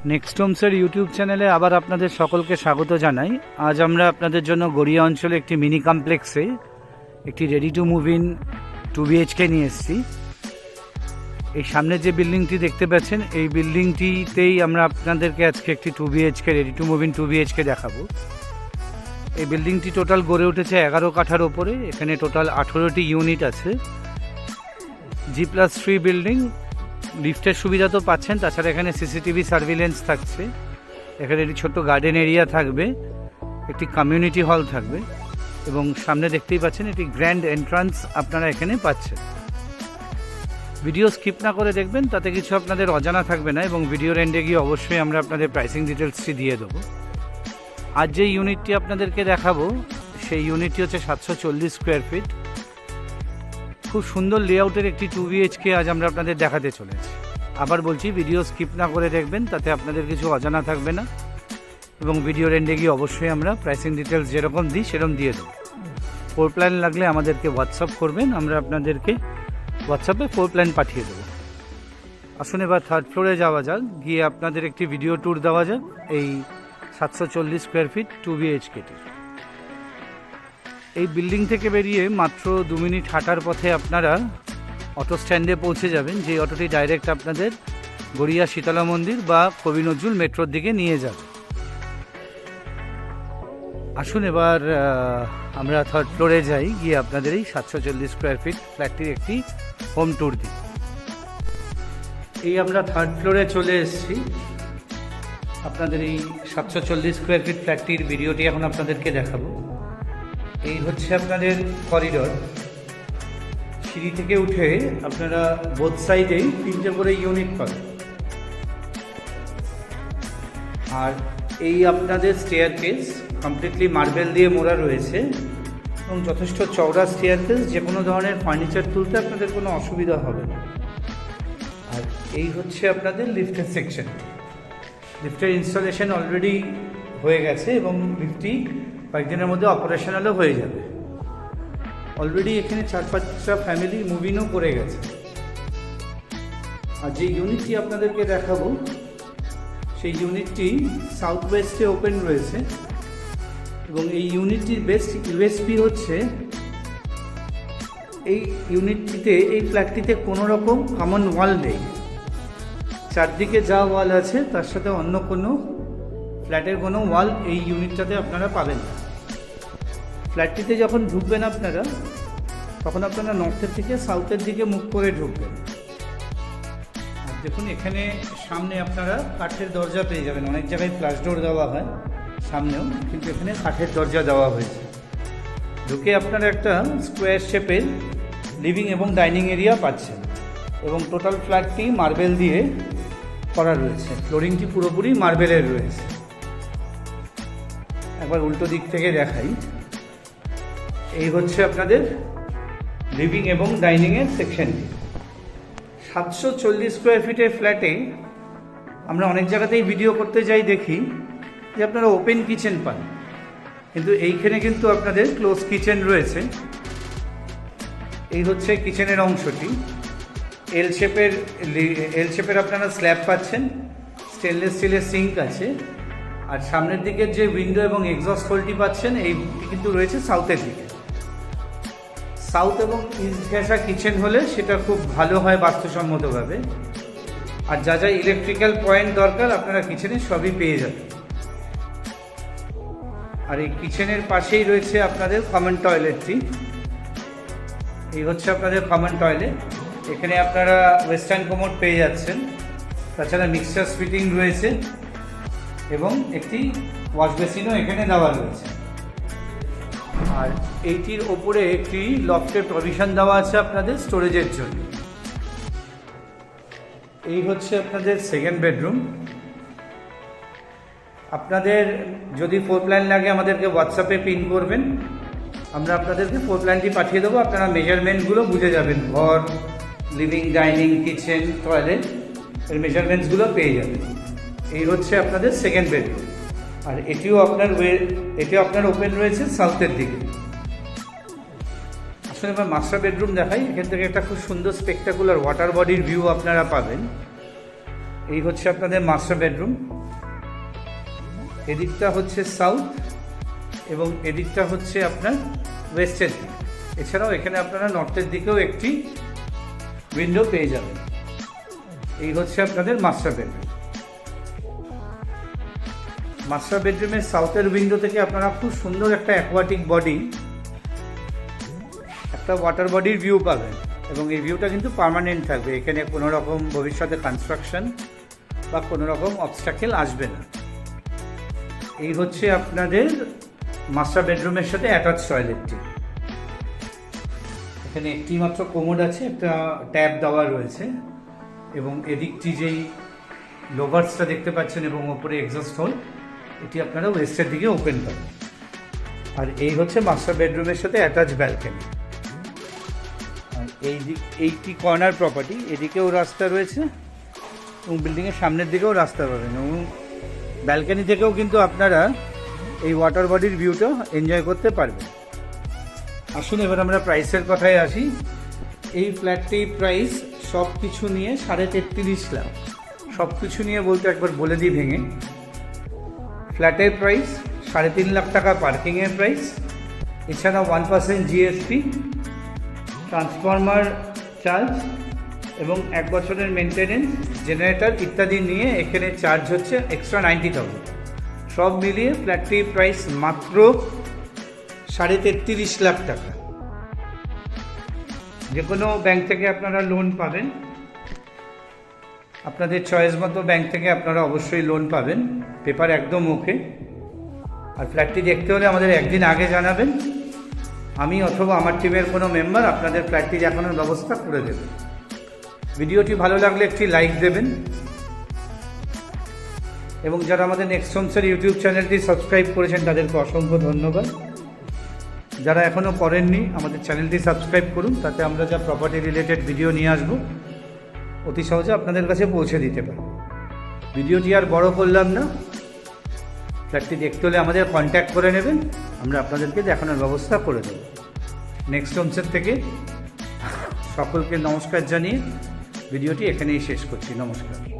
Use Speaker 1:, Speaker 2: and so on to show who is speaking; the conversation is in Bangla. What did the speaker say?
Speaker 1: নেক্সট হোমসের ইউটিউব চ্যানেলে আবার আপনাদের সকলকে স্বাগত জানাই। আজ আমরা আপনাদের জন্য গড়িয়া অঞ্চলে একটি মিনি কমপ্লেক্সে একটি ready to move in 2 BHK নিয়ে এসেছি। এই সামনে যে বিল্ডিংটি দেখতে পাচ্ছেন, এই বিল্ডিংটিতেই আমরা আপনাদেরকে আজকে একটি 2 BHK ready to move in 2 BHK দেখাবো। এই বিল্ডিংটি টোটাল গড়ে উঠেছে 11 কাঠার ওপরে। এখানে টোটাল 18টি ইউনিট আছে। G+3 building. লিফটের সুবিধা তো পাচ্ছেন, তাছাড়া এখানে সিসিটিভি সার্ভিলেন্স থাকছে। এখানে একটি ছোট্ট গার্ডেন এরিয়া থাকবে, একটি কমিউনিটি হল থাকবে এবং সামনে দেখতেই পাচ্ছেন একটি গ্র্যান্ড এন্ট্রান্স আপনারা এখানে পাচ্ছেন। ভিডিও স্কিপ না করে দেখবেন, তাতে কিছু আপনাদের অজানা থাকবে না এবং ভিডিওর এন্ডে গিয়ে অবশ্যই আমরা আপনাদের প্রাইসিং ডিটেলসটি দিয়ে দেবো। আজ যে ইউনিটটি আপনাদেরকে দেখাবো সেই ইউনিটটি হচ্ছে 740 স্কোয়ার ফিট। খুব সুন্দর লেআউটের একটি 2 BHK আজ আমরা আপনাদের দেখাতে চলেছি। আবার বলছি, ভিডিও স্কিপ না করে দেখবেন, তাতে আপনাদের কিছু অজানা থাকবে না এবং ভিডিওর এন্ডে গিয়ে অবশ্যই আমরা প্রাইসিং ডিটেলস যেরকম দিই সেরকম দিয়ে দেবো। ফ্লোর প্ল্যান লাগলে আমাদেরকে হোয়াটসঅ্যাপ করবেন, আমরা আপনাদেরকে হোয়াটসঅ্যাপে ফ্লোর প্ল্যান পাঠিয়ে দেবো। আসুন এবার থার্ড ফ্লোরে যাওয়া যাক, গিয়ে আপনাদের একটি ভিডিও ট্যুর দেওয়া যাক এই 740 স্কোয়ার ফিট 2 BHKটি। এই বিল্ডিং থেকে বেরিয়ে মাত্র 2 মিনিট হাঁটার পথে আপনারা অটো স্ট্যান্ডে পৌঁছে যাবেন, যে অটোটি ডাইরেক্ট আপনাদের গড়িয়া শীতলা মন্দির বা কবি নজরুল মেট্রোর দিকে নিয়ে যাবে। আসুন এবার আমরা থার্ড ফ্লোরে যাই, গিয়ে আপনাদের এই 740 স্কোয়ার ফিট ফ্ল্যাটটির একটি হোম ট্যুর দিই। এই আমরা থার্ড ফ্লোরে চলে এসেছি। আপনাদের এই 740 স্কোয়ার ফিট ফ্ল্যাটটির ভিডিওটি এখন আপনাদেরকে দেখাবো। এই হচ্ছে আপনাদের করিডর। সিঁড়ি থেকে উঠে আপনারা বোথ সাইডেই 3টে করে ইউনিট পাবেন। আর এই আপনাদের স্টেয়ারকেস কমপ্লিটলি মার্বেল দিয়ে মোড়া রয়েছে এবং যথেষ্ট চওড়া স্টেয়ারকেস, যে কোনো ধরনের ফার্নিচার তুলতে আপনাদের কোনো অসুবিধা হবে না। আর এই হচ্ছে আপনাদের লিফটের সেকশন। লিফটের ইনস্টলেশন অলরেডি হয়ে গেছে এবং লিফটটি কয়েকদিনের মধ্যে অপারেশনালও হয়ে যাবে। অলরেডি এখানে 4-5টা ফ্যামিলি মুভিংও করে গেছে। আর যে ইউনিটটি আপনাদেরকে দেখাবো সেই ইউনিটটি সাউথ ওয়েস্টে ওপেন রয়েছে এবং এই ইউনিটটির বেস্ট ইউএসপি হচ্ছে এই ইউনিটটিতে, এই ফ্ল্যাটটিতে কোনো রকম কমন ওয়াল নেই। চারদিকে যা ওয়াল আছে তার সাথে অন্য কোনো ফ্ল্যাটের কোনো ওয়াল এই ইউনিটটাতে আপনারা পাবেন না। ফ্ল্যাটটিতে যখন ঢুকবেন আপনারা, তখন আপনারা নর্থের থেকে সাউথের দিকে মুখ করে ঢুকবেন। আর দেখুন, এখানে সামনে আপনারা কাঠের দরজা পেয়ে যাবেন। অনেক জায়গায় ফ্ল্যাশ ডোর দেওয়া হয় সামনেও, কিন্তু এখানে কাঠের দরজা দেওয়া হয়েছে। ঢুকে আপনারা একটা স্কোয়ার শেপের লিভিং এবং ডাইনিং এরিয়া পাচ্ছেন এবং টোটাল ফ্ল্যাটটি মার্বেল দিয়ে করা রয়েছে। ফ্লোরিংটি পুরোপুরি মার্বেলের রয়েছে। একবার উল্টো দিক থেকে দেখাই। এই হচ্ছে আপনাদের লিভিং এবং ডাইনিংয়ের সেকশনটি। 740 স্কোয়ার ফিটের ফ্ল্যাটে আমরা অনেক জায়গাতেই ভিডিও করতে যাই, দেখি যে আপনারা ওপেন কিচেন পান, কিন্তু এইখানে কিন্তু আপনাদের ক্লোজ কিচেন রয়েছে। এই হচ্ছে কিচেনের অংশটি। এল শেপের আপনারা স্ল্যাব পাচ্ছেন, স্টেনলেস স্টিলের সিঙ্ক আছে। আর সামনের দিকে যে উইন্ডো এবং এক্সস্ট হোলটি পাচ্ছেন, এইটি কিন্তু রয়েছে সাউথের দিকে। সাউথ এবং ইস্ট ঘেঁষা কিচেন হলে সেটা খুব ভালো হয় বাস্তুসম্মতভাবে। আর যা যা ইলেকট্রিক্যাল পয়েন্ট দরকার আপনারা কিচেনে সবই পেয়ে যাবেন। আর এই কিচেনের পাশেই রয়েছে আপনাদের কমন টয়লেটটি। এই হচ্ছে আপনাদের কমন টয়লেট। এখানে আপনারা ওয়েস্টার্ন কোমোড পেয়ে যাচ্ছেন, তাছাড়া মিক্সচার ফিটিং রয়েছে এবং একটি ওয়াশ বেসিনও এখানে দেওয়া রয়েছে। আর এইটির ওপরে একটি লফটের প্রভিশন দেওয়া আছে আপনাদের স্টোরেজের জন্য। এই হচ্ছে আপনাদের সেকেন্ড বেডরুম। আপনাদের যদি ফ্লোর প্ল্যান লাগে আমাদেরকে হোয়াটসঅ্যাপে পিন করবেন, আমরা আপনাদেরকে ফ্লোর প্ল্যানটি পাঠিয়ে দেবো। আপনারা মেজারমেন্টগুলো বুঝে যাবেন, ঘর, লিভিং, ডাইনিং, কিচেন, টয়লেট এর মেজারমেন্টসগুলো পেয়ে যাবেন। এই হচ্ছে আপনাদের সেকেন্ড বেডরুম। আর এটিও আপনার ওপেন রয়েছে সাউথের দিকে। আসলে এবার মাস্টার বেডরুম দেখাই। এখান থেকে একটা খুব সুন্দর স্পেকটাকুলার ওয়াটার বডির ভিউ আপনারা পাবেন। এই হচ্ছে আপনাদের মাস্টার বেডরুম। এদিকটা হচ্ছে সাউথ এবং এদিকটা হচ্ছে আপনার ওয়েস্টের দিক। এছাড়াও এখানে আপনারা নর্থের দিকেও একটি উইন্ডো পেয়ে যাবেন। এই হচ্ছে আপনাদের মাস্টার বেডরুম। মাস্টার বেডরুমের সাউথের উইন্ডো থেকে আপনারা খুব সুন্দর একটা অ্যাকোয়াটিক বডি, একটা ওয়াটার বডির ভিউ পাবেন এবং এই ভিউটা কিন্তু পার্মানেন্ট থাকবে। এখানে কোনো রকম ভবিষ্যতে কনস্ট্রাকশন বা কোনো রকম অবস্ট্রাকেল আসবে না। এই হচ্ছে আপনাদের মাস্টার বেডরুমের সাথে অ্যাটাচ টয়লেটটি। এখানে একটি মাত্র কোমোড আছে, একটা ট্যাপ দেওয়া রয়েছে এবং এদিকটি যেই লোভার্সটা দেখতে পাচ্ছেন এবং ওপরে এক্সস্ট হোল, এটি আপনারা ওয়েস্টের দিকে ওপেন পাবেন। আর এই হচ্ছে মাস্টার বেডরুমের সাথে অ্যাটাচ ব্যালকনি। আর এইটি কর্নার প্রপার্টি, এদিকেও রাস্তা রয়েছে এবং বিল্ডিংয়ের সামনের দিকেও রাস্তা পাবেন এবং ব্যালকনি থেকেও কিন্তু আপনারা এই ওয়াটার বডির ভিউটা এনজয় করতে পারবেন। আসুন এবার আমরা প্রাইসের কথায় আসি। এই ফ্ল্যাটটির প্রাইস সব কিছু নিয়ে 33.5 লাখ। সব কিছু নিয়ে বলতে একবার বলে দিই ভেঙে। ফ্ল্যাটের প্রাইস 3.5 লাখ টাকা, পার্কিংয়ের প্রাইস, এছাড়া 1% জিএসটি, ট্রান্সফরমার চার্জ এবং 1 বছরের মেনটেনেন্স, জেনারেটর ইত্যাদি নিয়ে এখানে চার্জ হচ্ছে এক্সট্রা 90,000। সব মিলিয়ে ফ্ল্যাটটির প্রাইস মাত্র 33.5 লাখ টাকা। যে কোনো ব্যাংক থেকে আপনারা লোন পাবেন, আপনাদের চয়েস মতো ব্যাংক থেকে আপনারা অবশ্যই লোন পাবেন। পেপার একদম ওকে। আর ফ্ল্যাটটি দেখতে হলে আমাদের একদিন আগে জানাবেন, আমি অথবা আমার টিমের কোনো মেম্বার আপনাদের ফ্ল্যাটটি দেখানোর ব্যবস্থা করে দেবে। ভিডিওটি ভালো লাগলে একটি লাইক দেবেন এবং যারা আমাদের নেক্সট হোমসের ইউটিউব চ্যানেলটি সাবস্ক্রাইব করেছেন তাদেরকে অসংখ্য ধন্যবাদ। যারা এখনও করেননি আমাদের চ্যানেলটি সাবস্ক্রাইব করুন, তাতে আমরা যা প্রপার্টি রিলেটেড ভিডিও নিয়ে আসবো অতি সহজে আপনাদের কাছে পৌঁছে দিতে পারব। ভিডিওটি আর বড় করলাম না, ফ্ল্যাটটি দেখতে হলে আমাদের কন্ট্যাক্ট করে নেবেন, আমরা আপনাদেরকে দেখানোর ব্যবস্থা করে দেব। নেক্সট হোমসের থেকে সকলকে নমস্কার জানিয়ে ভিডিওটি এখানেই শেষ করছি। নমস্কার।